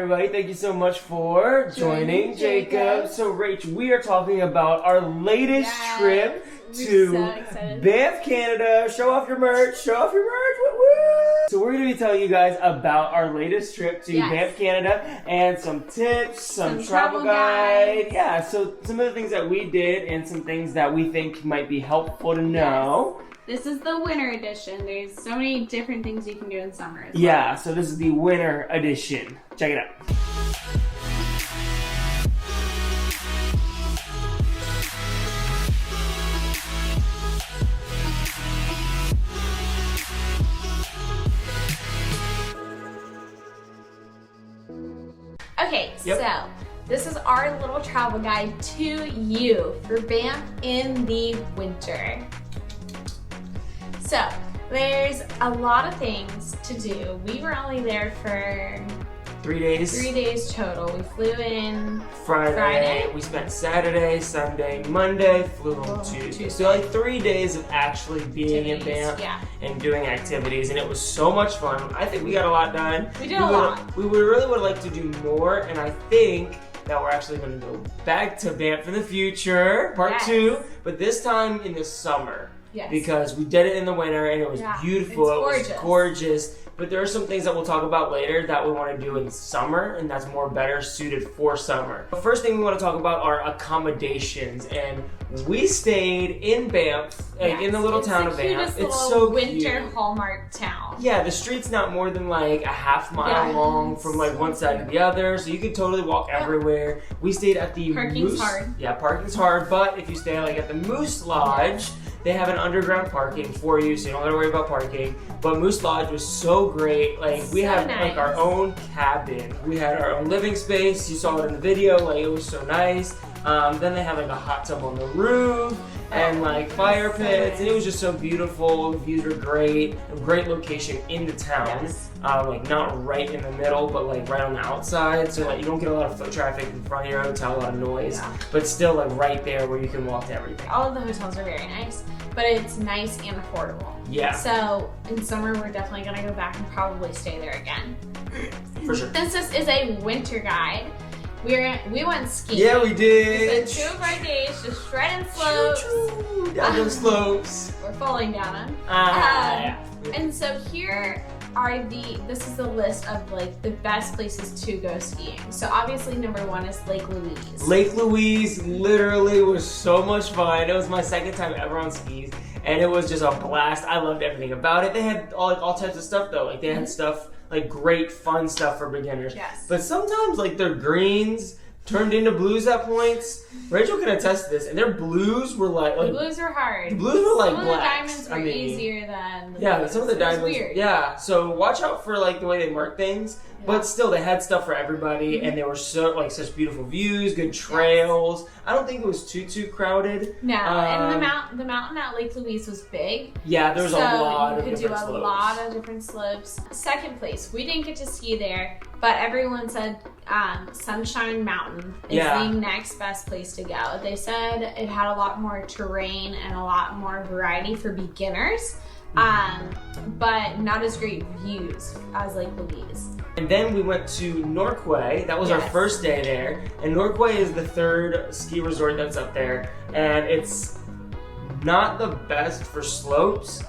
everybody. Thank you so much for joining Jacob. So, Rach, we are talking about our latest trip to Banff, Canada. Show off your merch. Show off your merch. Woo-woo! So we're going to be telling you guys about our latest trip to Banff, Canada, and some tips, some travel guide. Yeah, so some of the things that we did and some things that we think might be helpful to know. Yes. This is the winter edition. There's so many different things you can do in summer as well. Yeah, so this is the winter edition. Check it out. Okay, so this is our little travel guide to you for Banff in the winter. So, there's a lot of things to do. We were only there for 3 days. 3 days total. We flew in Friday. We spent Saturday, Sunday, Monday, flew home Tuesday. So like 3 days of actually being in Banff and doing activities, and it was so much fun. I think we got a lot done. We did a lot. We really would like to do more, and I think that we're actually going to go back to Banff in the future, part 2, but this time in the summer. Yes. Because we did it in the winter and it was beautiful. It was gorgeous. But there are some things that we'll talk about later that we want to do in summer, and that's more better suited for summer. The first thing we want to talk about are accommodations, and we stayed in Banff, in the little town of Banff. It's so winter hallmark town. Yeah, the street's not more than like a half mile long from like one side to the other, so you could totally walk everywhere. We stayed at the Parking's hard. Yeah, parking's hard, but if you stay like at the Moose Lodge, they have an underground parking for you, so you don't have to worry about parking. But Moose Lodge was so great. Like we had like our own cabin. We had our own living space. You saw it in the video. Like it was so nice. Then they had like a hot tub on the roof and like fire pits, and it was just so beautiful. The views were great. A great location in the town. Like not right in the middle, but like right on the outside, so that you don't get a lot of foot traffic in front of your hotel, a lot of noise, but still like right there where you can walk to everything. All of the hotels are very nice, but it's nice and affordable. Yeah. So in summer, we're definitely gonna go back and probably stay there again. For sure. Since this is a winter guide, we went skiing. Yeah, we did. We spent 2 of our days just shredding slopes. Down those slopes. We're falling down them. And so here are this is the list of like the best places to go skiing. So obviously number 1 is Lake Louise. Lake Louise literally was so much fun. It was my second time ever on skis, and it was just a blast. I loved everything about it. They had all types of stuff though. Like they had stuff like great fun stuff for beginners. Yes. But sometimes like their greens turned into blues at points. Rachel can attest to this, and their blues were like the blues were hard. The blues were like some blacks. Some of the diamonds were easier than the blues. Some of the diamonds. Weird. Yeah, so watch out for like the way they mark things. But still, they had stuff for everybody, and they were so like such beautiful views, good trails. I don't think it was too crowded. No, and the mountain at Lake Louise was big. Yeah, there was a lot of different slopes. So you could do a lot of different slopes. Second place, we didn't get to ski there, but everyone said Sunshine Mountain is the next best place to go. They said it had a lot more terrain and a lot more variety for beginners, but not as great views as Lake Louise. And then we went to Norquay. That was our first day there. And Norquay is the 3rd ski resort that's up there. And it's not the best for slopes,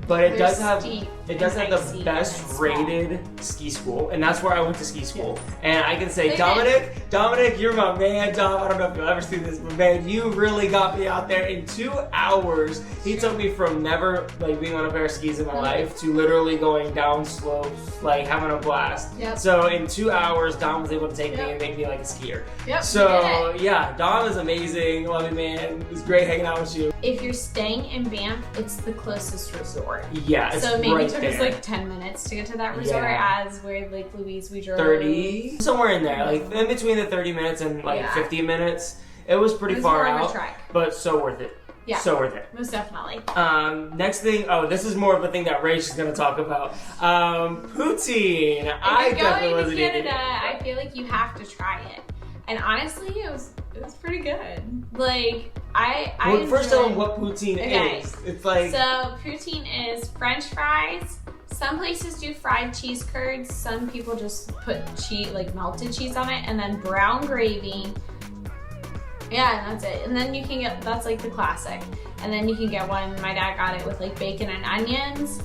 but it does have the best rated ski school, and that's where I went to ski school. And I can say, Dominic, you're my man. Dom, I don't know if you'll ever see this, but man, you really got me out there in 2 hours. He took me from never like being on a pair of skis in my life to literally going down slopes, like having a blast. So in 2 hours, Dom was able to take me and make me like a skier. So yeah, Dom is amazing. Love you, man. It was great hanging out with you. If you're staying in Banff, it's the closest resort. Yeah, it's so maybe right it took us like 10 minutes to get to that resort, as where Lake Louise we drove 30, somewhere in there, like in between the 30 minutes and like 50 minutes. It was pretty far out, but so worth it. Yeah, so worth it. Most definitely. Next thing, this is more of a thing that Rach is going to talk about. Poutine. If you're going to Canada, I feel like you have to try it. And honestly, it was pretty good. Like first tell them what poutine is. It's like poutine is French fries Some places do fried cheese curds. Some people just put cheese, like melted cheese on it, and then brown gravy. Yeah, and that's it. And then you can get, that's like the classic. And then you can get one, my dad got it with like bacon and onions.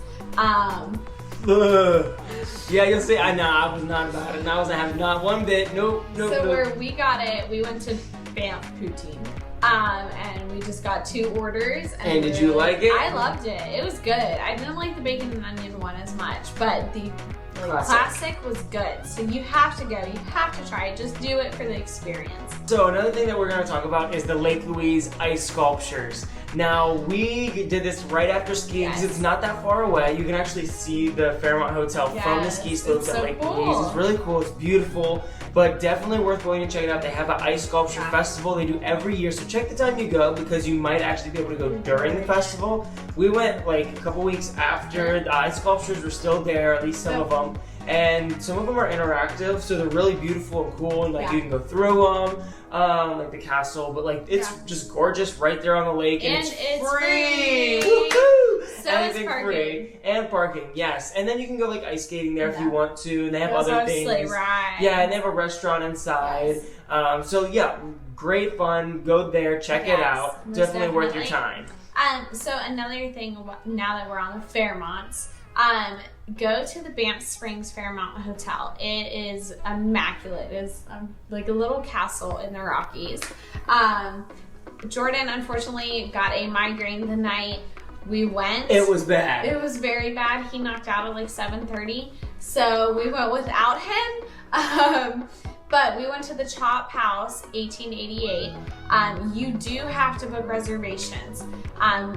Yeah, you'll see. I was not about it. And I wasn't having not one bit. Nope. Where we got it, we went to Banff Poutine. And we just got 2 orders. And did you like it? I loved it. It was good. I didn't like the bacon and onion one as much, but the classic was good. So you have to go. You have to try it. Just do it for the experience. So another thing that we're going to talk about is the Lake Louise ice sculptures. Now, we did this right after skiing because it's not that far away. You can actually see the Fairmont Hotel from the ski slopes at Lake Louise. It's really cool. It's beautiful, but definitely worth going and check it out. They have an ice sculpture festival they do every year, so check the time you go because you might actually be able to go during the festival. We went like a couple weeks after the ice sculptures were still there, at least some of them. And some of them are interactive, so they're really beautiful and cool, and like you can go through them, like the castle, but like it's just gorgeous right there on the lake, and it's free. Woo-hoo! So Anything is parking. free and parking, yes. And then you can go like ice skating there if you want to, and they have other things. Sleigh ride. Yeah, and they have a restaurant inside. So yeah, great fun. Go there, check it out. Definitely worth your time. So another thing, now that we're on the Fairmonts. Go to the Banff Springs Fairmont Hotel. It is immaculate. It is like a little castle in the Rockies. Jordan unfortunately got a migraine the night we went. It was bad. It was very bad. He knocked out at like 7:30, so we went without him. But we went to the Chop House, 1888. You do have to book reservations.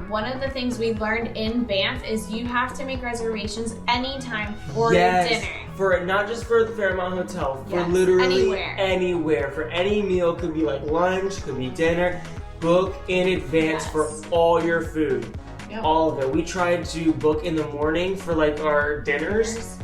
One of the things we learned in Banff is you have to make reservations anytime for your dinner. For not just for the Fairmont Hotel, for literally anywhere. For any meal, could be like lunch, could be dinner. Book in advance for all your food. Yep. All of it. We tried to book in the morning for like our dinners.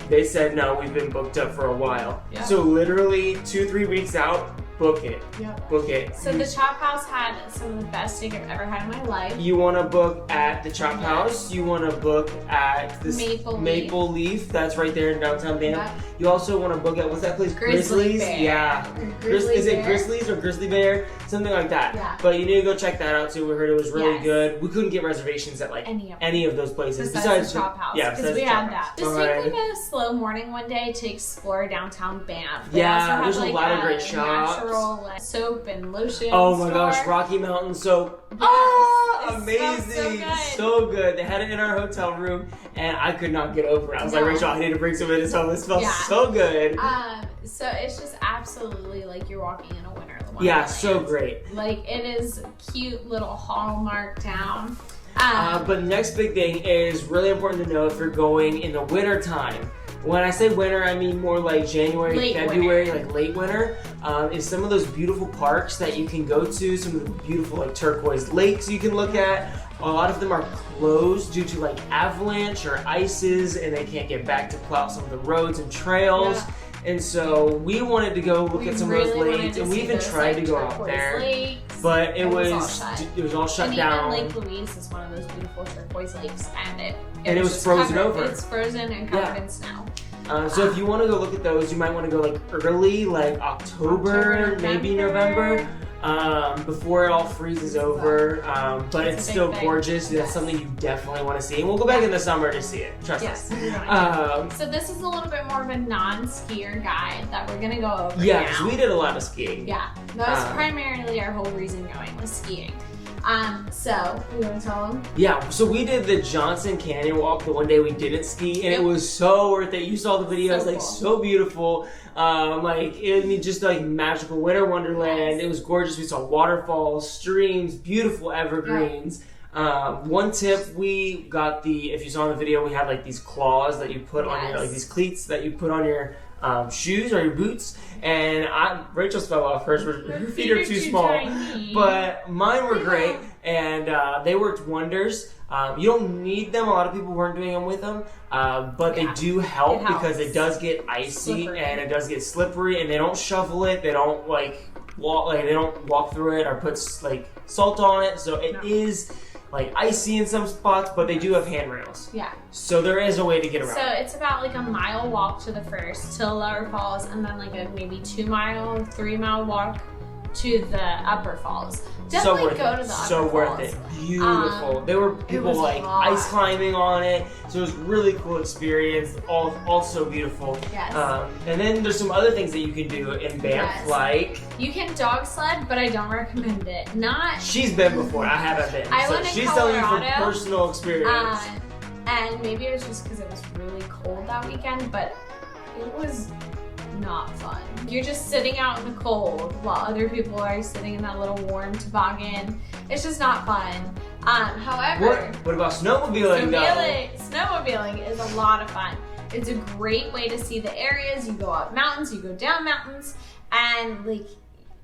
They said, no, we've been booked up for a while. Yep. So literally 2-3 weeks out, book it. Yep. Book it. So the Chop House had some of the best steak I've ever had in my life. You want to book at the Chop House. You want to book at this Maple Leaf. That's right there in downtown Banff. Yep. You also want to book at, what's that place? Grizzly's? Yeah. Is it Grizzly's or Grizzly Bear? Something like that. Yeah. But you need to go check that out too. We heard it was really good. We couldn't get reservations at like any of those places. Besides the Chop House. Yeah, because we had that. Just take like a slow morning one day to explore downtown Banff. There's a lot of great shops. Natural soap and lotion. Oh my gosh, Rocky Mountain soap. Amazing. So good. They had it in our hotel room and I could not get over it. I was like, Rachel, I need to bring some of this home. It smells so good. So it's just absolutely like you're walking in a winter wonderland. Yeah, so great. Like it is a cute little Hallmark town. But the next big thing is really important to know if you're going in the winter time. When I say winter, I mean more like January, February, like late winter. Is some of those beautiful parks that you can go to, some of the beautiful like turquoise lakes you can look at. A lot of them are closed due to like avalanche or ices, and they can't get back to plow some of the roads and trails. Yeah. And so we wanted to go look at some of those lakes, and we even tried to go out there, but it was all shut down. Even Lake Louise is one of those beautiful turquoise lakes, and it was frozen over. It's frozen and covered in snow. So if you want to go look at those, you might want to go like early, like October, maybe November, before it all freezes over. But it's still gorgeous. That's something you definitely want to see. And we'll go back in the summer to see it. Trust us. So this is a little bit more of a non-skier guide that we're going to go over Yeah, because we did a lot of skiing. Yeah, that was primarily our whole reason going was skiing. So, you want to tell them? Yeah, so we did the Johnson Canyon walk the one day we didn't ski, and it was so worth it. You saw the videos, so beautiful. Just like magical winter wonderland. It was gorgeous. We saw waterfalls, streams, beautiful evergreens. One tip, we got if you saw in the video, we had like these claws that you put on your, like these cleats that you put on your shoes or your boots, and Rachel's fell off. Her feet are too small, but mine were great, and they worked wonders. You don't need them. A lot of people weren't doing them with them, but they do help because it does get icy and it does get slippery, and they don't shovel it. They don't they don't walk through it or put like salt on it. So it is like icy in some spots, but they do have handrails. Yeah. So there is a way to get around. So it's about like a mile walk to the first, to Lower Falls, and then like a maybe 2 mile, 3 mile walk to the Upper Falls. Definitely go to the Upper Falls. So worth it. Beautiful. There were people like hot. ice climbing on it. So it was a really cool experience. Also beautiful. Yes. And then there's some other things that you can do in Banff, like you can dog sled, but I don't recommend it. She's been before. I haven't been. I so went to she's Colorado, telling you from personal experience. And maybe it was just because it was really cold that weekend, but it was not fun. You're just sitting out in the cold while other people are sitting in that little warm toboggan. It's just not fun. However, what about snowmobiling though? Snowmobiling is a lot of fun. It's a great way to see the areas. You go up mountains, you go down mountains, and like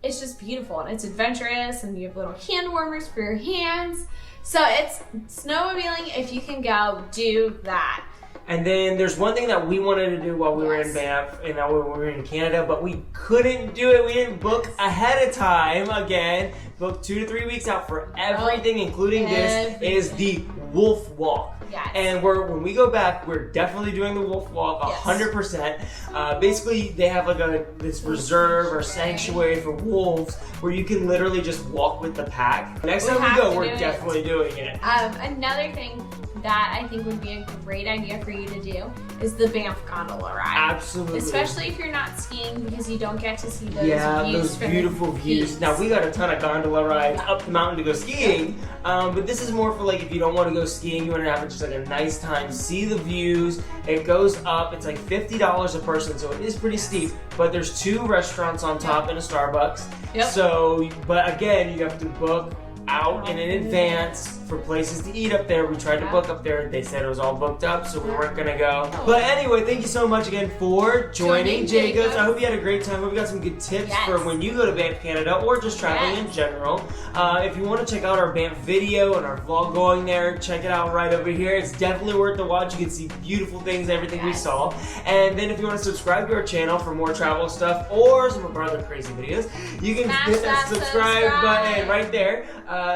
it's just beautiful and it's adventurous, and you have little hand warmers for your hands. So it's snowmobiling. If you can go, do that. And then there's one thing that we wanted to do while we were in Banff and now we were in Canada, but we couldn't do it. We didn't book ahead of time. Again, book 2 to 3 weeks out for everything, including this, is the Wolf Walk. Yes. And when we go back, we're definitely doing the Wolf Walk 100%. Basically, they have like this reserve or sanctuary for wolves where you can literally just walk with the pack. Next time we go, we're definitely doing it. Another thing that I think would be a great idea for you to do is the Banff gondola ride. Absolutely. Especially if you're not skiing, because you don't get to see those views. Those beautiful views. Now, we got a ton of gondola rides up the mountain to go skiing, but this is more for like if you don't want to go skiing, you want to have just like a nice time, see the views. It goes up. It's like $50 a person, so it is pretty steep, but there's 2 restaurants on top and a Starbucks. So, but again, you have to book out in advance for places to eat up there. We tried to book up there. They said it was all booked up, so we weren't gonna go. But anyway, thank you so much again for joining Jacobs. I hope you had a great time. I hope you got some good tips for when you go to Banff, Canada, or just traveling in general. If you want to check out our Banff video and our vlog going there, check it out right over here. It's definitely worth the watch. You can see beautiful things, everything we saw. And then if you want to subscribe to our channel for more travel stuff or some of our other crazy videos, you can hit that subscribe button right there.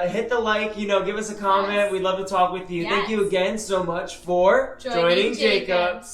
Hit the like, give us a comment. We'd love to talk with you. Thank you again so much for joining Jacobs.